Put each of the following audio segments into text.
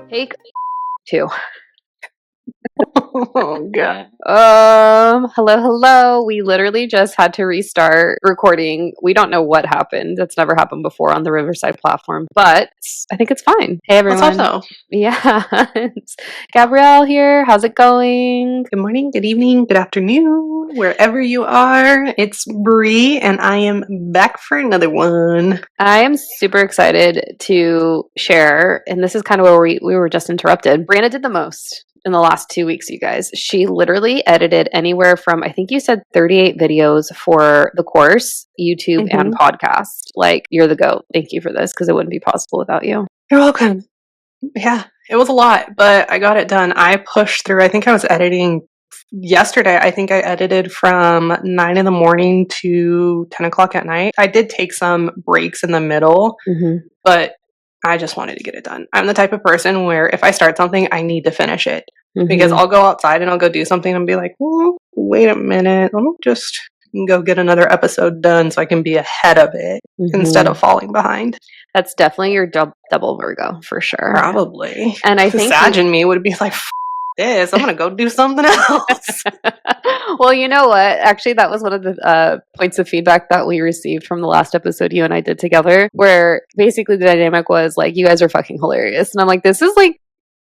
Take 2. Oh, God. Hello. We literally just had to restart recording. We don't know what happened. That's never happened before on the Riverside platform, but I think it's fine. Hey, everyone. Let's hope so. Yeah. It's Gabrielle here. How's it going? Good morning, good evening, good afternoon, wherever you are. It's Bree, and I am back for another one. I am super excited to share, and this is kind of where we were just interrupted. Brianna did the most in the last 2 weeks, you guys. She literally edited anywhere from, I think you said 38 videos for the course, YouTube and podcast. Like, you're the GOAT. Thank you for this, because it wouldn't be possible without you. You're welcome. Yeah, it was a lot, but I got it done. I pushed through. I think I was editing yesterday. I think I edited from 9 in the morning to 10 o'clock at night. I did take some breaks in the middle, but I just wanted to get it done. I'm the type of person where if I start something, I need to finish it. Because I'll go outside and I'll go do something and be like, well, wait a minute, I'll just go get another episode done so I can be ahead of it instead of falling behind. That's definitely your double Virgo for sure. Probably. And I think Sag in me would be like, this, I'm gonna go do something else. Well, you know what? Actually, that was one of the points of feedback that we received from the last episode you and I did together, where basically the dynamic was like, you guys are fucking hilarious. And I'm like, this is like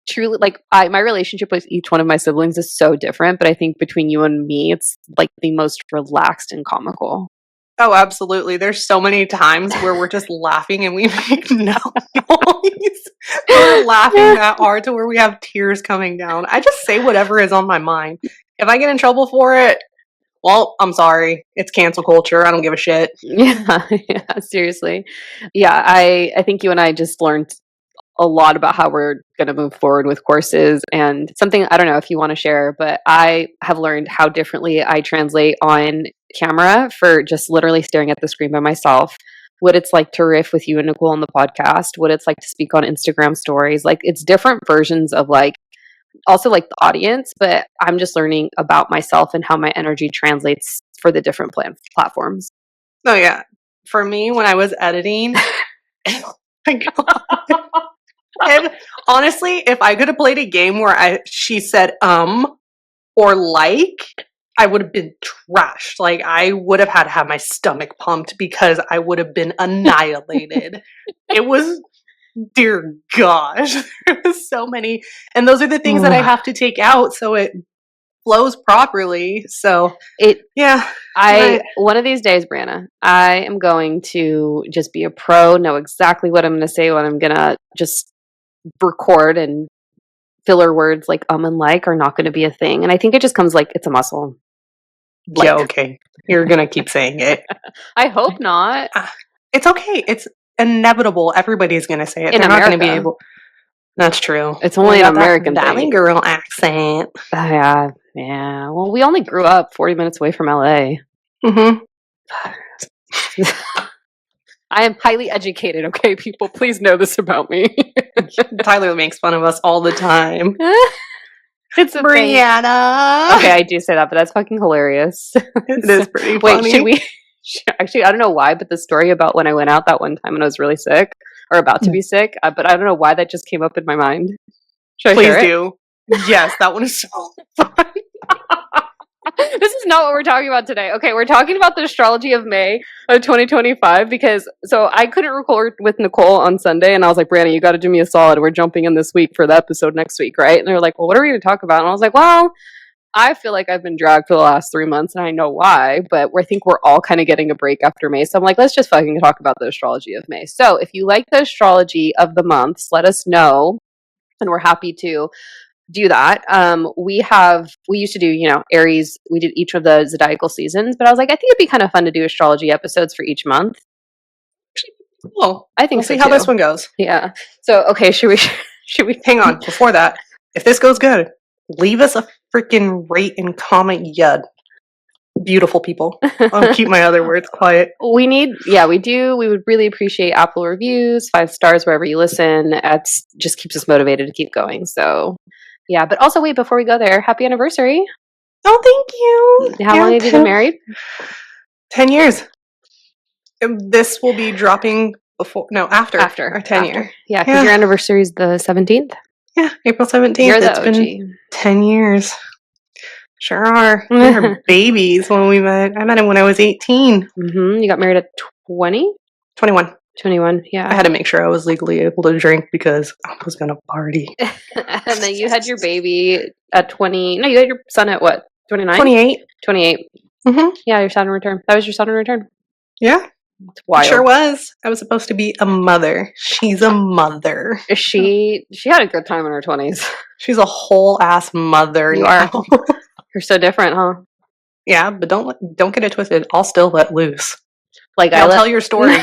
truly, like, my relationship with each one of my siblings is so different, but I think between you and me, it's like the most relaxed and comical. Oh, absolutely. There's so many times where we're just laughing and we make no noise. We're laughing that hard to where we have tears coming down. I just say whatever is on my mind. If I get in trouble for it, well, I'm sorry. It's cancel culture. I don't give a shit. Yeah, seriously. Yeah, I think you and I just learned a lot about how we're going to move forward with courses, and something, I don't know if you want to share, but I have learned how differently I translate on camera for just literally staring at the screen by myself, what it's like to riff with you and Nichole on the podcast, what it's like to speak on Instagram stories. Like, it's different versions of like, also like the audience, but I'm just learning about myself and how my energy translates for the different platforms. Oh yeah. For me, when I was editing, oh my God. And honestly, if I could have played a game where she said or like, I would have been trashed. Like, I would have had to have my stomach pumped because I would have been annihilated. It was, dear gosh, there was so many, and those are the things that I have to take out so it flows properly. So one of these days, Brianna, I am going to just be a pro, know exactly what I'm going to say, what I'm going to just record, and filler words like and like are not going to be a thing. And I think it just comes like it's a muscle. Like, yeah, okay. You're going to keep saying it. I hope not. It's okay. It's inevitable. Everybody's going to say it. They're not going to be able. That's true. It's only an American thing. Valley girl accent. Yeah. Well, we only grew up 40 minutes away from LA. I am highly educated, okay, people? Please know this about me. Tyler makes fun of us all the time. It's Brianna. Okay, I do say that, but that's fucking hilarious. It is pretty funny. Wait, should we? Actually, I don't know why, but the story about when I went out that one time when I was really sick, or about to be sick, but I don't know why that just came up in my mind. Should I share it? Please do. Yes, that one is so fun. This is not what we're talking about today. Okay, we're talking about the Astrology of May of 2025 because, so I couldn't record with Nichole on Sunday, and I was like, Brianna, you got to do me a solid. We're jumping in this week for the episode next week, right? And they were like, well, what are we going to talk about? And I was like, well, I feel like I've been dragged for the last 3 months, and I know why, but I think we're all kind of getting a break after May. So I'm like, let's just fucking talk about the Astrology of May. So if you like the astrology of the months, let us know, and we're happy to do that. We used to do, Aries, we did each of the zodiacal seasons, but I was like, I think it'd be kind of fun to do astrology episodes for each month. Well, I think we'll see how this one goes. Yeah. So, okay, should we hang on before that? If this goes good, leave us a freaking rate and comment, yud. Beautiful people. I'll keep my other words quiet. We do. We would really appreciate Apple reviews, 5 stars wherever you listen. It just keeps us motivated to keep going. So, yeah. But also, wait, before we go there, happy anniversary. Oh, thank you. How long have you been married? 10 years. This will be dropping after our 10 year. Yeah, because your anniversary is the 17th. Yeah, April 17th. You're the OG. Been 10 years. Sure are. We were babies when we met. I met him when I was 18. You got married at 20? 21. 21, yeah. I had to make sure I was legally able to drink because I was going to party. And then you had your baby at 20. No, you had your son at what? 29? 28. 28. Yeah, your Saturn return. That was your Saturn return. Yeah. It's wild. It sure was. I was supposed to be a mother. She's a mother. She had a good time in her 20s. She's a whole ass mother now. You're so different, huh? Yeah, but don't get it twisted. I'll still let loose. Like I'll tell your story.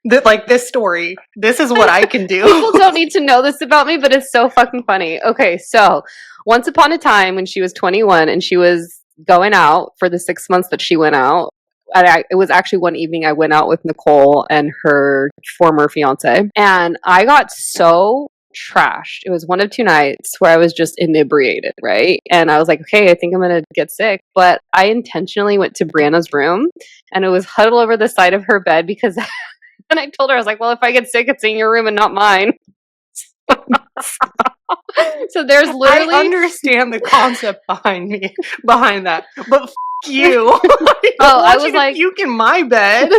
This story. This is what I can do. People don't need to know this about me, but it's so fucking funny. Okay, so once upon a time when she was 21 and she was going out for the 6 months that she went out, it was actually one evening I went out with Nichole and her former fiance, and I got so trashed. It was one of 2 nights where I was just inebriated, right? And I was like, okay, I think I'm gonna get sick. But I intentionally went to Brianna's room and it was huddled over the side of her bed because and I told her, I was like, well, if I get sick, it's in your room and not mine. So there's literally... I understand the concept behind that, but you. I was like, puke in my bed.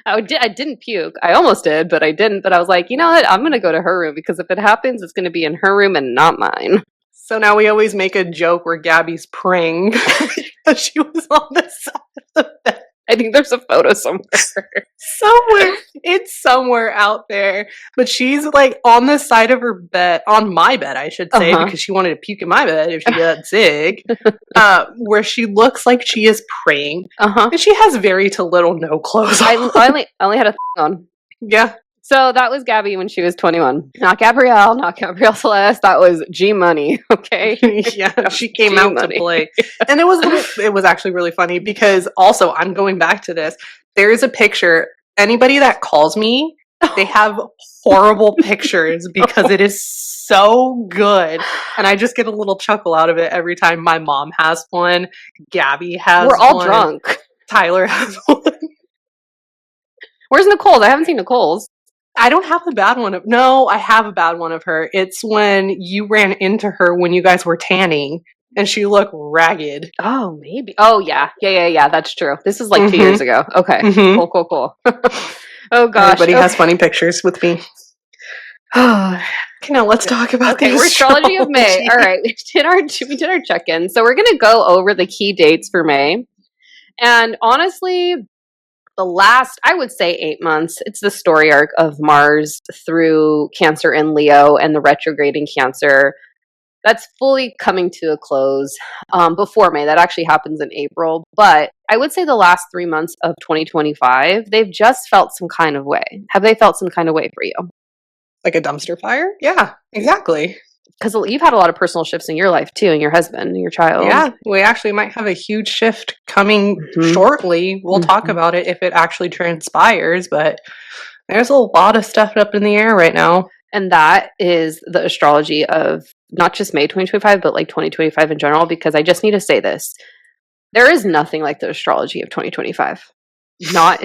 I didn't puke. I almost did, but I didn't. But I was like, you know what? I'm going to go to her room because if it happens, it's going to be in her room and not mine. So now we always make a joke where Gabby's praying because she was on the side of the bed. I think there's a photo somewhere. It's somewhere out there. But she's like on the side of her bed, on my bed, I should say, because she wanted to puke in my bed if she got sick, where she looks like she is praying. And she has very to little no clothes on. I only had a on. Yeah. So that was Gabby when she was 21. Not Gabrielle Celeste. That was G Money. Okay. Yeah, she came out to play, and it was actually really funny because also I'm going back to this. There is a picture. Anybody that calls me, they have horrible pictures because it is so good, and I just get a little chuckle out of it every time. My mom has one. Gabby has. We're all drunk. Tyler has one. Where's Nichole's? I haven't seen Nichole's. I don't have a bad one. No, I have a bad one of her. It's when you ran into her when you guys were tanning and she looked ragged. Oh, maybe. Oh, yeah. Yeah. That's true. This is like 2 years ago. Okay. Cool. Oh, gosh. Everybody has funny pictures with me. Okay, now let's talk about the Astrology of May. All right. We did our check-in. So we're going to go over the key dates for May. And honestly, the last, I would say 8 months, it's the story arc of Mars through Cancer and Leo and the retrograding Cancer. That's fully coming to a close before May. That actually happens in April. But I would say the last 3 months of 2025, they've just felt some kind of way. Have they felt some kind of way for you? Like a dumpster fire? Yeah, exactly. Because you've had a lot of personal shifts in your life too, and your husband, and your child. Yeah, we actually might have a huge shift coming shortly. We'll talk about it if it actually transpires, but there's a lot of stuff up in the air right now. And that is the astrology of not just May 2025, but like 2025 in general, because I just need to say this. There is nothing like the astrology of 2025. Not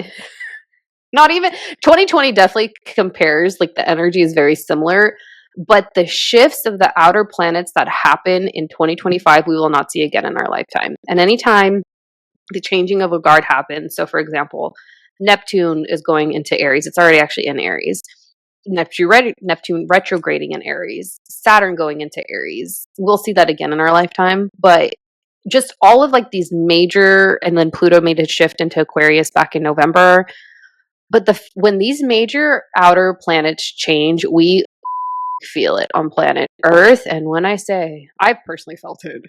even 2020 definitely compares, like the energy is very similar. But the shifts of the outer planets that happen in 2025, we will not see again in our lifetime. And anytime the changing of a guard happens, so for example, Neptune is going into Aries. It's already actually in Aries. Neptune retrograding in Aries. Saturn going into Aries. We'll see that again in our lifetime. But just all of like these major, and then Pluto made a shift into Aquarius back in November. But when these major outer planets change, we feel it on planet Earth. And when I say, I personally felt it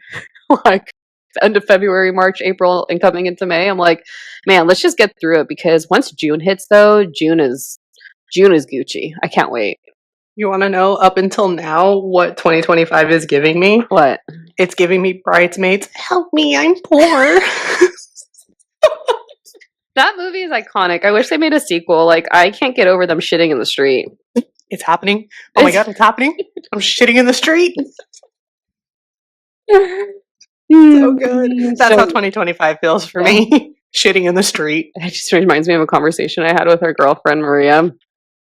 like the end of February, March, April, and coming into May, I'm like, man, let's just get through it, because once June hits though, June is Gucci. I can't wait. You want to know up until now what 2025 is giving me? What? It's giving me Bridesmaids. Help me, I'm poor. That movie is iconic. I wish they made a sequel. Like, I can't get over them shitting in the street. It's happening. Oh my God, it's happening. I'm shitting in the street. So good. That's how 2025 feels for me. shitting in the street. It just reminds me of a conversation I had with our girlfriend Maria,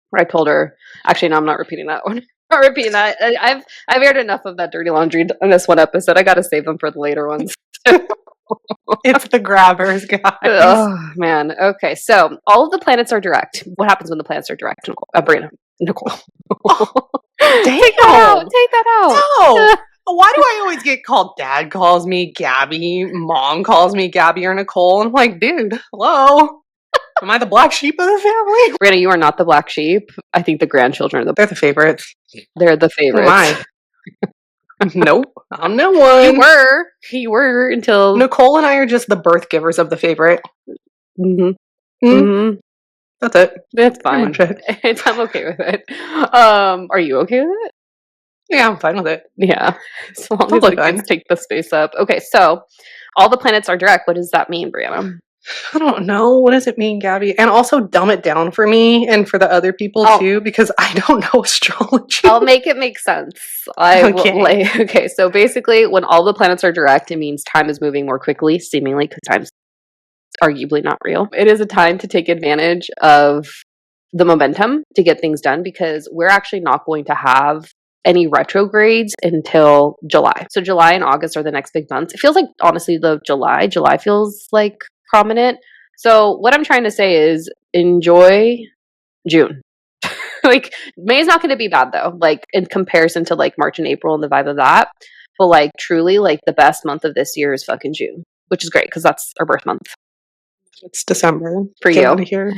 where I told her, actually, no, I'm not repeating that one. I'm not repeating that. I've aired enough of that dirty laundry in this one episode. I got to save them for the later ones. It's the grabbers, guys. Oh man. Okay, so all of the planets are direct. What happens when the planets are direct, Nichole? Brianna. Nichole. Oh, Take that out. Take that out. No. Why do I always get called? Dad calls me Gabby. Mom calls me Gabby or Nichole. I'm like, dude, hello. Am I the black sheep of the family? Brianna, you are not the black sheep. I think the grandchildren are They're the favorites. They're the favorites. Why? Nope, I'm no one. You were until Nichole and I are just the birth givers of the favorite. Mm-hmm. Mm-hmm. That's it. That's fine. I'm okay with it. Are you okay with it? Yeah, I'm fine with it. Yeah, as long as the kids take the space up. Okay, so all the planets are direct. What does that mean, Brianna? I don't know. What does it mean, Gabby? And also dumb it down for me and for the other people too, because I don't know astrology. I'll make it make sense. Okay, so basically when all the planets are direct, it means time is moving more quickly, seemingly, because time's arguably not real. It is a time to take advantage of the momentum to get things done, because we're actually not going to have any retrogrades until July. So July and August are the next big months. It feels like, honestly, July feels like prominent. So what I'm trying to say is enjoy June. Like May is not going to be bad though, like in comparison to like March and April and the vibe of that. But like truly, like the best month of this year is fucking June, which is great because that's our birth month. It's December for Get you. Out of here.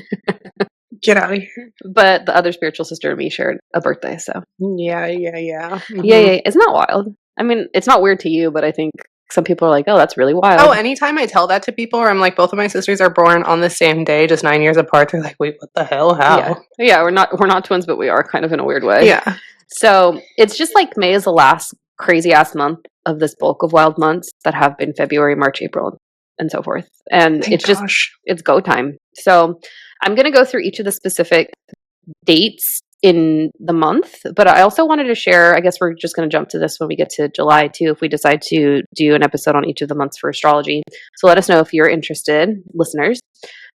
Get out of here. But the other spiritual sister and me shared a birthday, so yeah. Mm-hmm. Yeah. Isn't that wild? I mean, it's not weird to you, but I think some people are like, oh, that's really wild. Oh, anytime I tell that to people, or I'm like, both of my sisters are born on the same day, just 9 years apart, they're like, wait, what the hell? How? Yeah, we're not twins, but we are kind of in a weird way. Yeah. So it's just like May is the last crazy ass month of this bulk of wild months that have been February, March, April, and so forth. And it's go time. So I'm going to go through each of the specific dates in the month, but I also wanted to share, I guess we're just going to jump to this when we get to July too, if we decide to do an episode on each of the months for astrology. So let us know if you're interested, listeners.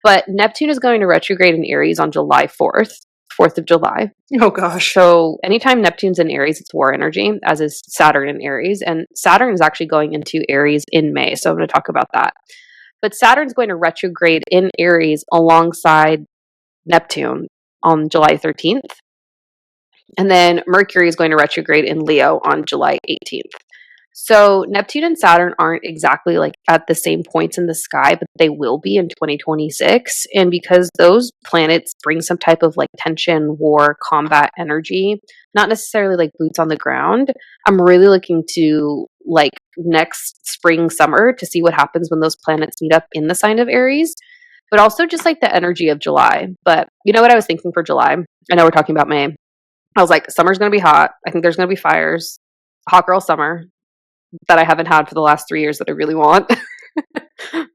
But Neptune is going to retrograde in Aries on July 4th of July. Oh gosh. So anytime Neptune's in Aries, it's war energy, as is Saturn in Aries. And Saturn is actually going into Aries in May. So I'm going to talk about that. But Saturn's going to retrograde in Aries alongside Neptune on July 13th. And then Mercury is going to retrograde in Leo on July 18th. So Neptune and Saturn aren't exactly like at the same points in the sky, but they will be in 2026. And because those planets bring some type of like tension, war, combat energy, not necessarily like boots on the ground, I'm really looking to like next spring, summer to see what happens when those planets meet up in the sign of Aries, but also just like the energy of July. But you know what I was thinking for July? I know we're talking about May. I was like, summer's going to be hot. I think there's going to be fires. Hot girl summer that I haven't had for the last 3 years that I really want.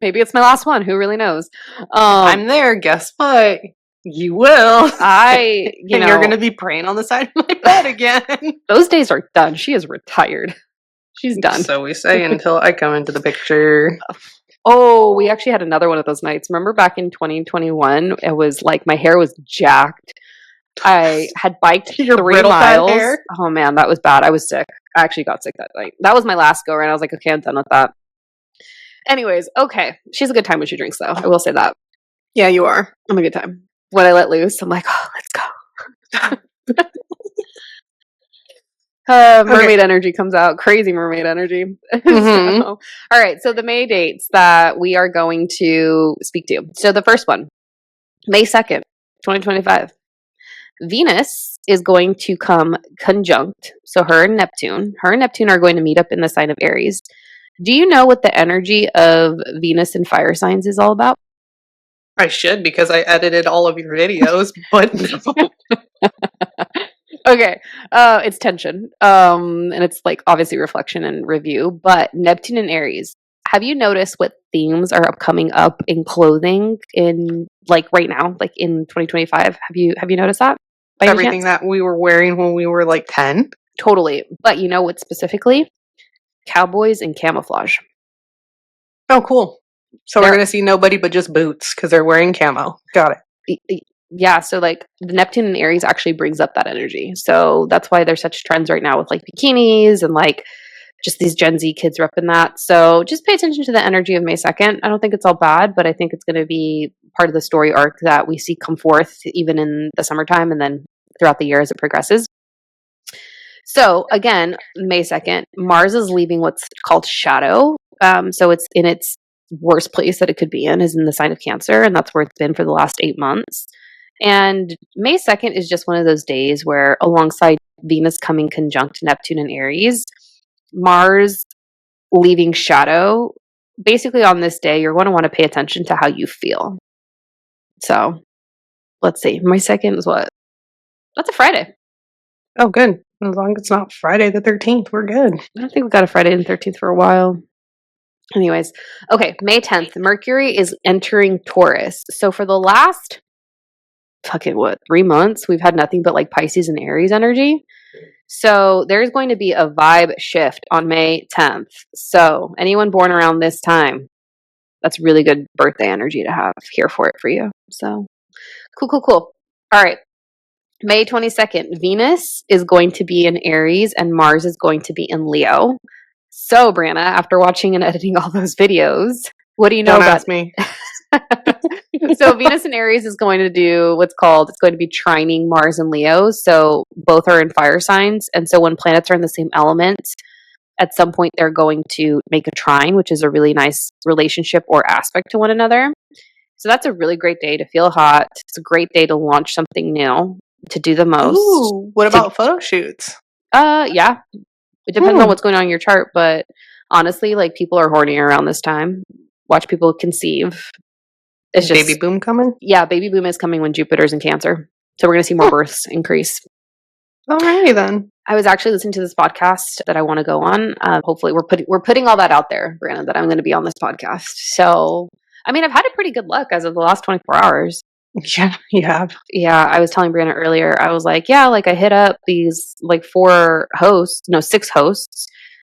Maybe it's my last one. Who really knows? I'm there. Guess what? You will. You're going to be praying on the side of my bed again. Those days are done. She is retired. She's done. So we say until I come into the picture. Oh, we actually had another one of those nights. Remember back in 2021? It was like my hair was jacked. I had biked 3 miles. Oh man, that was bad. I was sick. I actually got sick that night. That was my last go around. I was like, okay, I'm done with that. Anyways, okay. She's a good time when she drinks, though. I will say that. Yeah, you are. I'm a good time. When I let loose, I'm like, oh, let's go. Mermaid energy comes out. Crazy mermaid energy. Mm-hmm. All right. So the May dates that we are going to speak to. So the first one, May 2nd, 2025. Venus is going to come conjunct. So her and Neptune are going to meet up in the sign of Aries. Do you know what the energy of Venus and fire signs is all about? I should, because I edited all of your videos, but no. Okay. It's tension. And it's like obviously reflection and review, but Neptune and Aries. Have you noticed what themes are coming up in clothing in like right now, like in 2025? Have you noticed that? Everything that we were wearing when we were like 10? Totally. But you know what specifically? Cowboys and camouflage. Oh, cool. So we're going to see nobody but just boots because they're wearing camo. Got it. Yeah, so like the Neptune and Aries actually brings up that energy. So that's why there's such trends right now with like bikinis and like just these Gen Z kids repping that. So just pay attention to the energy of May 2nd. I don't think it's all bad, but I think it's going to be part of the story arc that we see come forth even in the summertime and then throughout the year as it progresses. So again, May 2nd, Mars is leaving what's called shadow. So it's in its worst place that it could be in is in the sign of Cancer, and that's where it's been for the last 8 months. And May 2nd is just one of those days where, alongside Venus coming conjunct Neptune and Aries, Mars leaving shadow, basically on this day, you're going to want to pay attention to how you feel. So let's see. May 2nd is what? That's a Friday. Oh, good. As long as it's not Friday the 13th, we're good. I don't think we've got a Friday the 13th for a while. Anyways, okay, May 10th, Mercury is entering Taurus. So for the last 3 months, we've had nothing but like Pisces and Aries energy. So there's going to be a vibe shift on May 10th. So anyone born around this time, that's really good birthday energy to have here for it for you. So cool. All right. May 22nd, Venus is going to be in Aries and Mars is going to be in Leo. So Brianna, after watching and editing all those videos, what do you know Don't about ask me? So Venus in Aries is going to do it's going to be trining Mars and Leo. So both are in fire signs. And so when planets are in the same element, at some point they're going to make a trine, which is a really nice relationship or aspect to one another. So that's a really great day to feel hot. It's a great day to launch something new, to do the most. Ooh, what about photo shoots? Yeah. It depends on what's going on in your chart, but honestly, like people are horny around this time. Watch people conceive. It's just baby boom coming? Yeah, baby boom is coming when Jupiter's in Cancer. So we're going to see more births increase. Alrighty then. I was actually listening to this podcast that I want to go on. Hopefully we're putting all that out there, Brianna, that I'm going to be on this podcast. So, I mean, I've had a pretty good luck as of the last 24 hours. Yeah, you have. Yeah, I was telling Brianna earlier, I was like, yeah, like I hit up these like 6 hosts,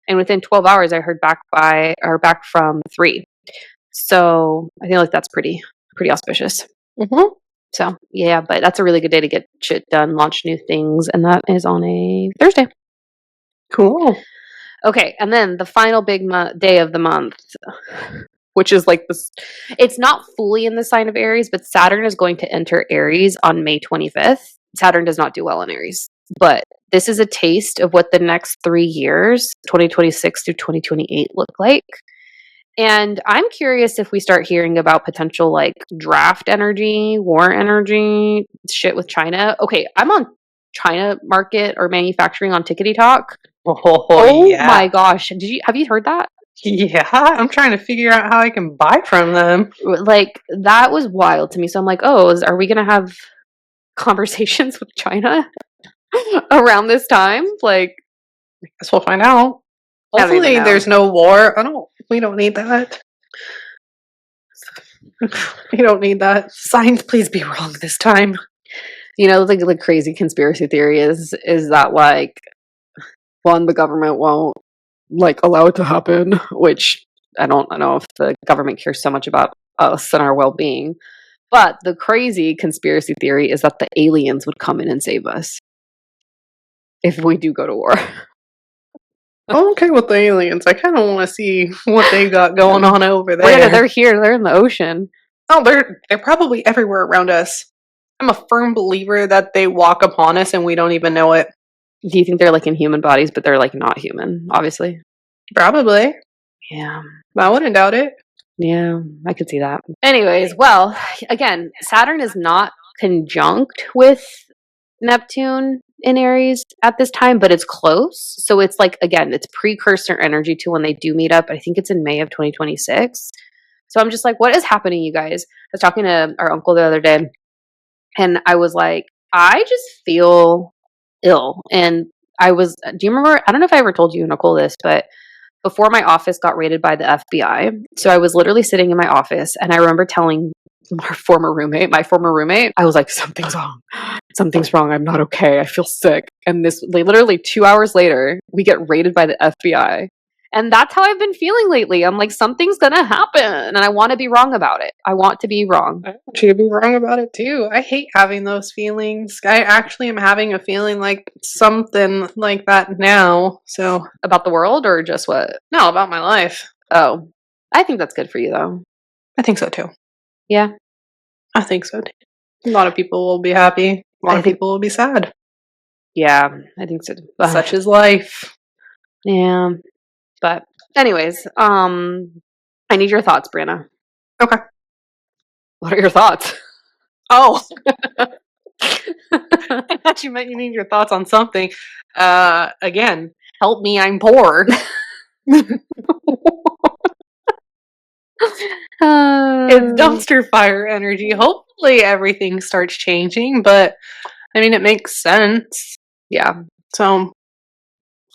and within 12 hours I heard back from 3. So I feel like that's pretty auspicious. Mm-hmm. So yeah, but that's a really good day to get shit done, launch new things, and that is on a Thursday. Cool. Okay, and then the final big day of the month, which is like this, it's not fully in the sign of Aries, but Saturn is going to enter Aries on May 25th. Saturn does not do well in Aries, but this is a taste of what the next 3 years, 2026 through 2028, look like. And I'm curious if we start hearing about potential like draft energy, war energy, shit with China. Okay, I'm on China market or manufacturing on Tickety Talk. Oh yeah. My gosh. Have you heard that? Yeah, I'm trying to figure out how I can buy from them. Like that was wild to me. So I'm like, are we going to have conversations with China around this time? Like, I guess we'll find out. Hopefully there's no war. We don't need that. We don't need that. Signs, please be wrong this time. You know, the crazy conspiracy theory is that like, one, the government won't like allow it to happen, which I don't know if the government cares so much about us and our well-being. But the crazy conspiracy theory is that the aliens would come in and save us if we do go to war. I'm okay with the aliens. I kind of want to see what they got going on over there. Yeah, they're here. They're in the ocean. Oh, they're probably everywhere around us. I'm a firm believer that they walk upon us and we don't even know it. Do you think they're like in human bodies, but they're like not human, obviously? Probably. Yeah. I wouldn't doubt it. Yeah, I could see that. Anyways, well, again, Saturn is not conjunct with Neptune in Aries at this time, but it's close. So it's like, again, it's precursor energy to when they do meet up. I think it's in May of 2026. So I'm just like, what is happening, you guys? I was talking to our uncle the other day, and I was like, I just feel ill. And do you remember? I don't know if I ever told you, Nichole, this, but before my office got raided by the FBI, so I was literally sitting in my office, and I remember telling my former roommate, I was like, something's wrong. I'm not okay. I feel sick. And literally 2 hours later, we get raided by the FBI. And that's how I've been feeling lately. I'm like, something's gonna happen, and I want to be wrong about it. I want to be wrong. I want you to be wrong about it too. I hate having those feelings. I actually am having a feeling like something like that now. So About the world, or just what? No, about my life. Oh, I think that's good for you, though. I think so too. Yeah, I think so too. A lot of people will be happy. A lot of people will be sad. Yeah, I think so. Such is life. Yeah. But anyways, I need your thoughts, Brianna. Okay. What are your thoughts? Oh. I thought you meant you need your thoughts on something. Again, help me, I'm poor. It's dumpster fire energy. Hopefully everything starts changing, but I mean, it makes sense. Yeah. So,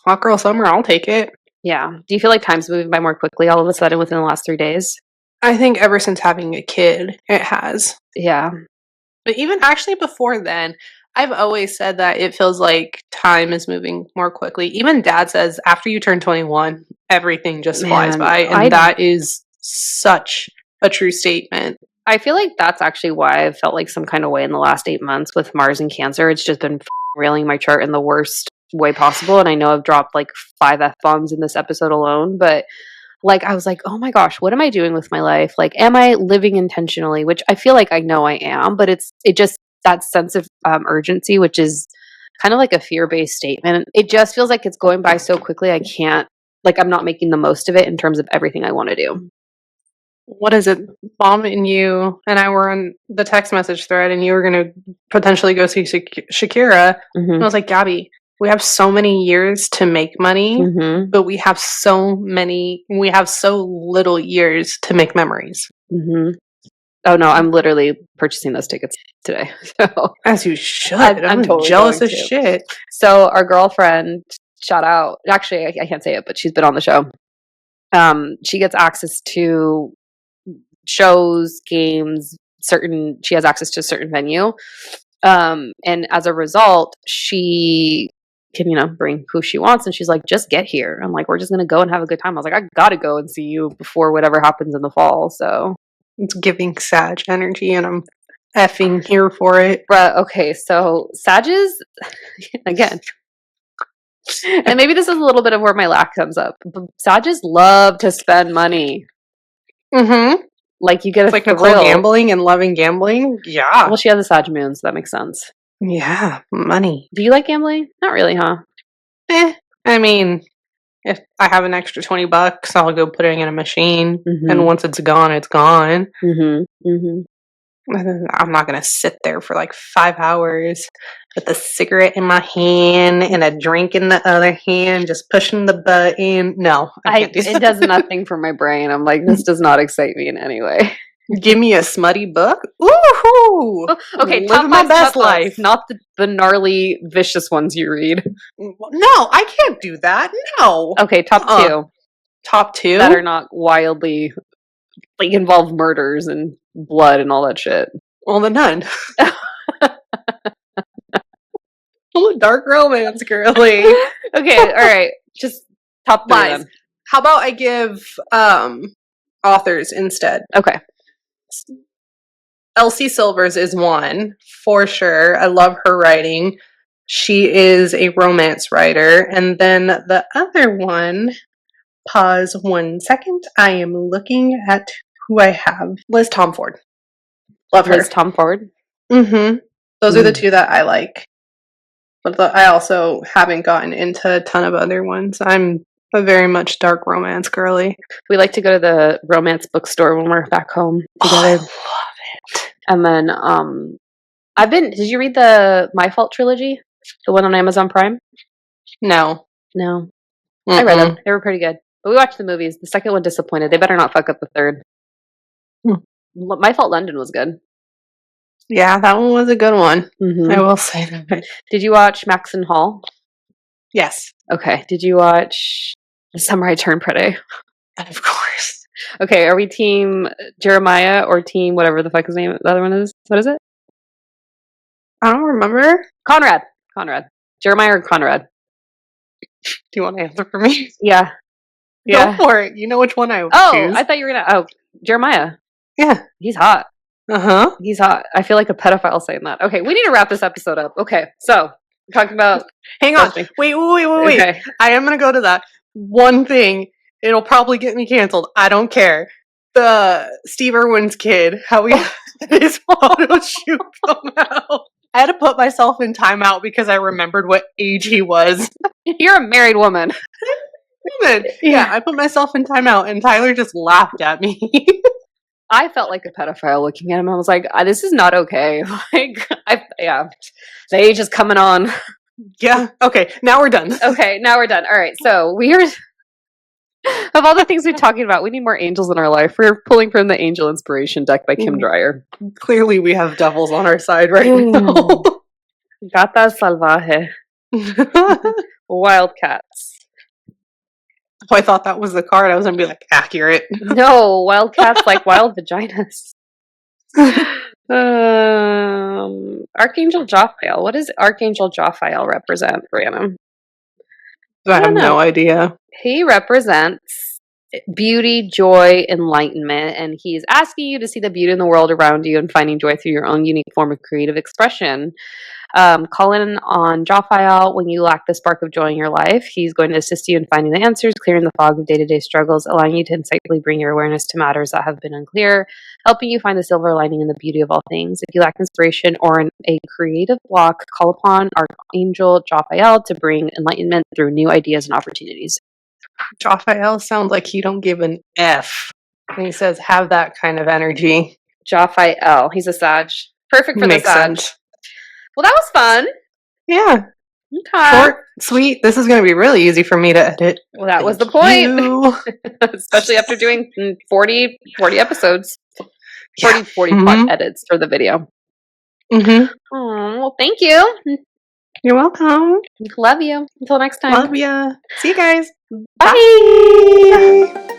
hot girl summer, I'll take it. Yeah. Do you feel like time's moving by more quickly all of a sudden within the last 3 days? I think ever since having a kid, it has. Yeah. But even actually before then, I've always said that it feels like time is moving more quickly. Even Dad says after you turn 21, everything just flies by. And that is such a true statement. I feel like that's actually why I've felt like some kind of way in the last 8 months with Mars and Cancer. It's just been railing my chart in the worst way possible. And I know I've dropped like 5 F-bombs in this episode alone, but like I was like, oh my gosh, what am I doing with my life? Like, am I living intentionally? Which I feel like I know I am, but it just that sense of urgency, which is kind of like a fear-based statement. It just feels like it's going by so quickly. I can't, like, I'm not making the most of it in terms of everything I want to do. What is it? Mom and you and I were on the text message thread, and you were going to potentially go see Shakira. Mm-hmm. And I was like, Gabby, we have so many years to make money, but we have so little years to make memories. Mm-hmm. Oh no, I'm literally purchasing those tickets today. So as you should. I'm totally jealous as shit. So our girlfriend, shout out. Actually, I can't say it, but she's been on the show. She gets access to shows, games, she has access to a certain venue. And as a result, she can, bring who she wants. And she's like, just get here. I'm like, we're just going to go and have a good time. I was like, I got to go and see you before whatever happens in the fall. So it's giving Sag energy, and I'm effing here for it. Bruh, okay, so Sages, again, and maybe this is a little bit of where my lack comes up. Sages love to spend money. Mm-hmm. Like you get like Nichole gambling and loving gambling. Yeah. Well, she has a Sag moon, so that makes sense. Yeah, money. Do you like gambling? Not really, huh? I mean, if I have an extra $20, I'll go put it in a machine, and once it's gone, it's gone. I'm not gonna sit there for like 5 hours with a cigarette in my hand and a drink in the other hand, just pushing the button. No, I can't do that. It does nothing for my brain. I'm like, this does not excite me in any way. Give me a smutty book. Woohoo! Okay, living my best life, not the gnarly, vicious ones you read. No, I can't do that. No. Okay, top 2. Top 2 that are not wildly like involve murders and blood and all that shit. Well, the Nun. I'm a dark romance girly. Okay, all right. Just top 3 then. How about I give authors instead? Okay. Elsie Silvers is one, for sure. I love her writing. She is a romance writer. And then the other one, pause 1 second. I am looking at who I have. Liz Tomford. Love her. Liz Tomford? Mm-hmm. Those are the 2 that I like. But I also haven't gotten into a ton of other ones. I'm a very much dark romance girly. We like to go to the romance bookstore when we're back home together. I love it. And then did you read the My Fault trilogy? The one on Amazon Prime? No. I read them. They were pretty good. But we watched the movies. The second one disappointed. They better not fuck up the third. My Fault London was good. Yeah, that one was a good one. I will say that. Did you watch Max and Hall? Yes. Okay. Did you watch The Summer I Turned Pretty? Of course. Okay, are we team Jeremiah or team whatever the fuck his name the other one is? What is it? I don't remember. Conrad. Jeremiah or Conrad? Do you want to answer for me? Yeah. Go for it. You know which one I would choose. I thought you were gonna. Jeremiah. Yeah. He's hot. Uh-huh. He's hot. I feel like a pedophile saying that. Okay, we need to wrap this episode up. Okay, so we're talking about. Hang on. Wait. Okay. I am gonna go to that one thing. It'll probably get me canceled. I don't care. The Steve Irwin's kid, how he had his photo shoot come out. I had to put myself in timeout because I remembered what age he was. You're a married woman. Yeah, I put myself in timeout and Tyler just laughed at me. I felt like a pedophile looking at him. I was like, this is not okay. Like, the age is coming on. Yeah. Okay. Now we're done. All right. So of all the things we're talking about, we need more angels in our life. We're pulling from the Angel Inspiration deck by Kim Dreyer. Clearly, we have devils on our side right now. Gata salvaje. Wildcats. Oh, I thought that was the card. I was going to be like, accurate. No, wildcats like wild vaginas. Archangel Jophiel. What does Archangel Jophiel represent, Brianna? I have no idea. He represents beauty, joy, enlightenment, and he's asking you to see the beauty in the world around you and finding joy through your own unique form of creative expression. Call in on Jophiel when you lack the spark of joy in your life. He's going to assist you in finding the answers, clearing the fog of day-to-day struggles, allowing you to insightfully bring your awareness to matters that have been unclear, helping you find the silver lining in the beauty of all things. If you lack inspiration or a creative block, call upon Archangel Jophiel to bring enlightenment through new ideas and opportunities. Jophiel sounds like he don't give an F. And he says, have that kind of energy. Jophiel. He's a Sag. Perfect for the Sag. Sense. Well, that was fun. Yeah. Okay. Short, sweet. This is going to be really easy for me to edit. Well, that was the point. Especially after doing 40 episodes. 40 edits for the video. Mm-hmm. Oh, well, thank you. You're welcome. Love you. Until next time. Love ya. See you guys. Bye.